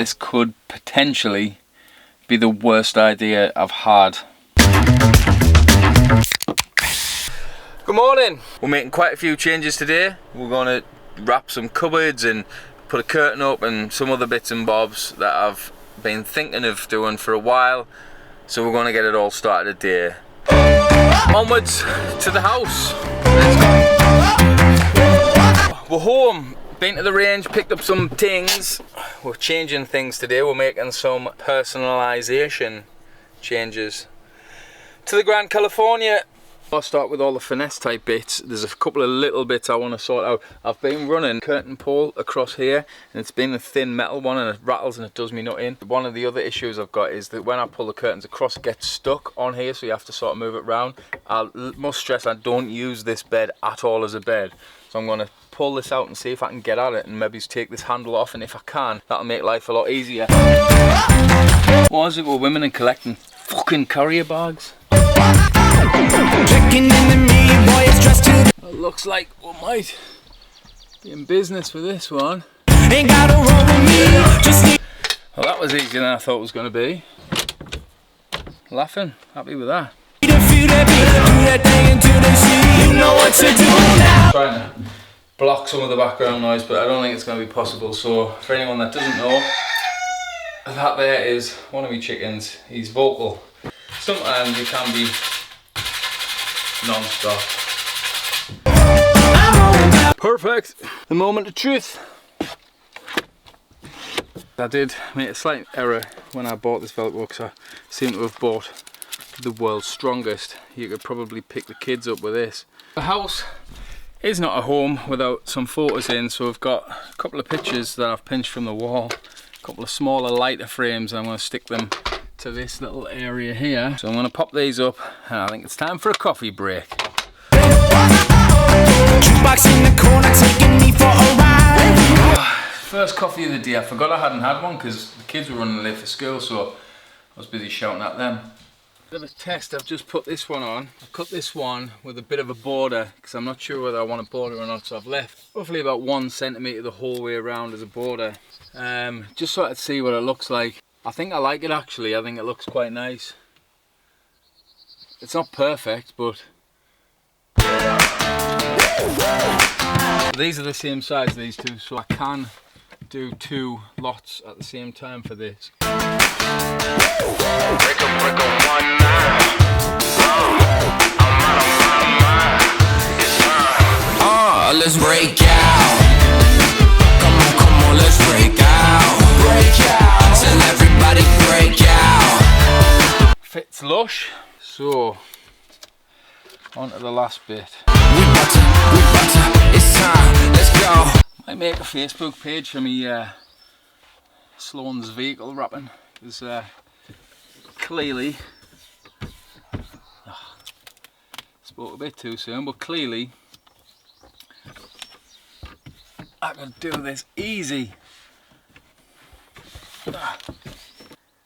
this could potentially be the worst idea I've had. Good morning. We're making quite a few changes today. We're going to wrap some cupboards and put a curtain up and some other bits and bobs that I've been thinking of doing for a while. So we're going to get it all started today. Onwards to the house. Let's go. We're home. Been to the range, picked up some things. We're changing things today. We're making some personalisation changes to the Grand California. I'll start with all the finesse type bits. There's a couple of little bits I want to sort out. I've been running curtain pole across here and it's been a thin metal one and it rattles and it does me nut in. One of the other issues I've got is that when I pull the curtains across it gets stuck on here, so you have to sort of move it around. I must stress I don't use this bed at all as a bed. So I'm going to pull this out and see if I can get at it and maybe take this handle off, and if I can, that'll make life a lot easier. What is it with women and collecting fucking carrier bags? It looks like we might be in business with this one. Well, that was easier than I thought it was going to be. Laughing, happy with that. Trying to block some of the background noise, but I don't think it's going to be possible. So for anyone that doesn't know, that there is one of my chickens. He's vocal. Sometimes he can be non-stop. Perfect. The moment of truth. I did make a slight error when I bought this Velcro because I seem to have bought the world's strongest. You could probably pick the kids up with this. The house is not a home without some photos in, so I've got a couple of pictures that I've pinched from the wall, a couple of smaller lighter frames, and I'm going to stick them to this little area here. So I'm going to pop these up and I think it's time for a coffee break. First coffee of the day. I forgot I hadn't had one because the kids were running late for school, so I was busy shouting at them. Bit of a test, I've just put this one on. I cut this one with a bit of a border because I'm not sure whether I want a border or not, so I've left roughly about 1 centimetre the whole way around as a border. Just so I could see what it looks like. I think I like it actually. I think it looks quite nice. It's not perfect, but these are the same size, these two, so I can do 2 lots at the same time for this. Let's break out. Come on, let's break out. Break out. Tell everybody break out. Fits lush. So on to the last bit. We about to, it's time, let's go. I make a Facebook page for me Sloanes vehicle wrapping, because clearly, spoke a bit too soon, but clearly I can do this easy.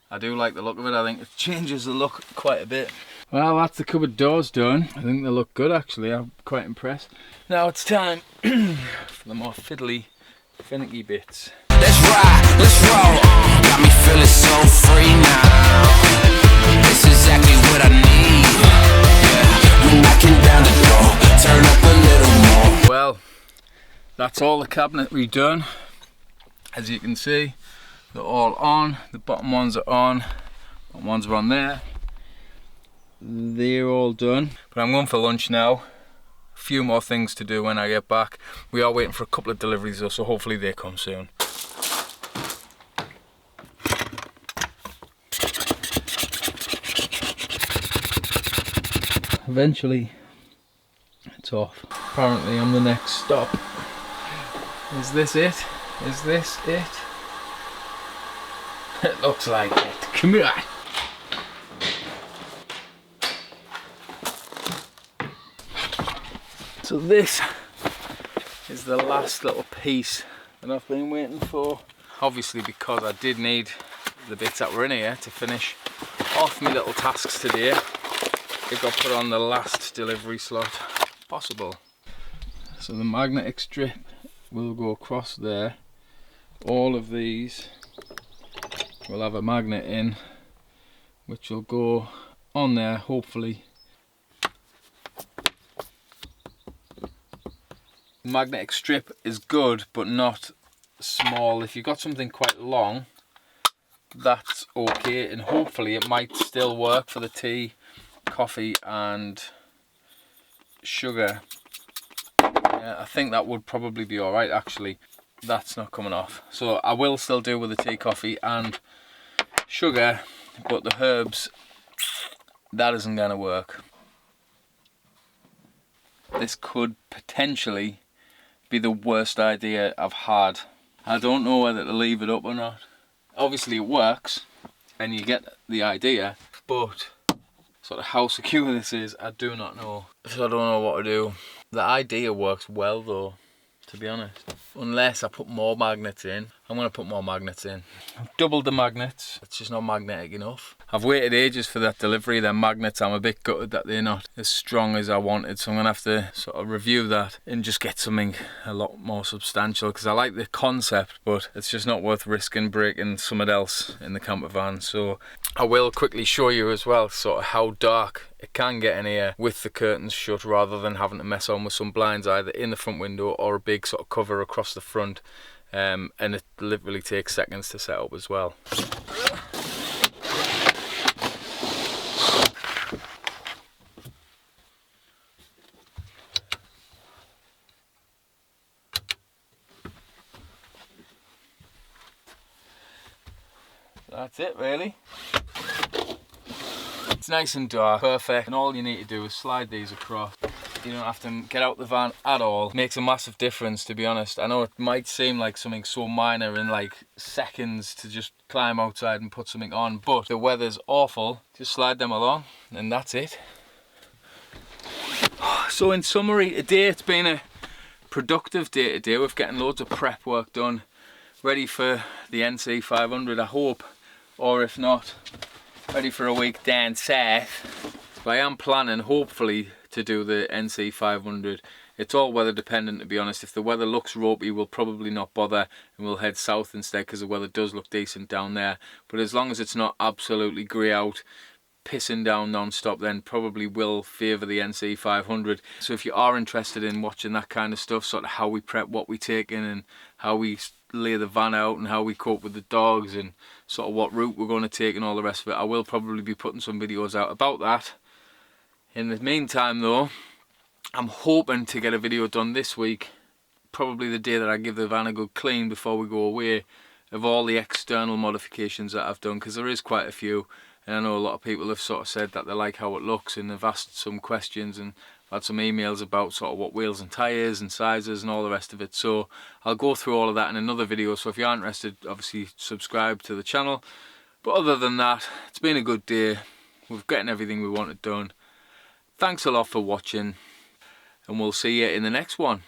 I do like the look of it. I think it changes the look quite a bit. Well, that's the cupboard doors done. I think they look good actually. I'm quite impressed. Now it's time for the more fiddly, finicky bits. Let's ride, let's roll. Got me feeling so free now. It's exactly what I need. Yeah. We're knocking down the door. Turn up a little more. Well, that's all the cabinetry done. As you can see, they're all on. The bottom ones are on. Bottom ones are on there. They're all done. But I'm going for lunch now. A few more things to do when I get back. We are waiting for a couple of deliveries though, so hopefully they come soon. Eventually it's off. Apparently I'm the next stop. Is this it? Is this it? It looks like it. Come here. So this is the last little piece that I've been waiting for. Obviously because I did need the bits that were in here to finish off my little tasks today. It got put on the last delivery slot possible. So the magnetic strip will go across there. All of these we'll have a magnet in which will go on there hopefully. Magnetic strip is good but not small. If you've got something quite long, that's okay, and hopefully it might still work for the tea, coffee and sugar. Yeah, I think that would probably be alright actually. That's not coming off, so I will still do with the tea, coffee and sugar, but the herbs, that isn't going to work. This could potentially be the worst idea I've had. I don't know whether to leave it up or not. Obviously it works and you get the idea, but sort of how secure this is, I do not know. So I don't know what to do. The idea works well though, to be honest. Unless I put more magnets in. I'm going to put more magnets in. I've doubled the magnets. It's just not magnetic enough. I've waited ages for that delivery. They're magnets. I'm a bit gutted that they're not as strong as I wanted. So I'm going to have to sort of review that and just get something a lot more substantial. Because I like the concept, but it's just not worth risking breaking something else in the camper van. So I will quickly show you as well sort of how dark it can get in here with the curtains shut, rather than having to mess on with some blinds either in the front window or a big sort of cover across the front. And it literally takes seconds to set up as well. That's it really. It's nice and dark, perfect, and all you need to do is slide these across. You don't have to get out the van at all. Makes a massive difference, to be honest. I know it might seem like something so minor in like seconds to just climb outside and put something on, but the weather's awful. Just slide them along and that's it. So in summary, today it's been a productive day today. We're getting loads of prep work done, ready for the NC 500 I hope, or if not, ready for a week down south. But I am planning hopefully to do the NC 500. It's all weather dependent, to be honest. If the weather looks ropey, we'll probably not bother and we'll head south instead, because the weather does look decent down there. But as long as it's not absolutely grey out, pissing down non-stop, then probably will favour the NC 500. So if you are interested in watching that kind of stuff, sort of how we prep, what we take in and how we lay the van out and how we cope with the dogs and sort of what route we're going to take and all the rest of it, I will probably be putting some videos out about that. In the meantime though, I'm hoping to get a video done this week, probably the day that I give the van a good clean before we go away, of all the external modifications that I've done, because there is quite a few. And I know a lot of people have sort of said that they like how it looks, and they've asked some questions and I've had some emails about sort of what wheels and tyres and sizes and all the rest of it. So I'll go through all of that in another video. So if you are interested, obviously subscribe to the channel. But other than that, it's been a good day. We've gotten everything we wanted done. Thanks a lot for watching, and we'll see you in the next one.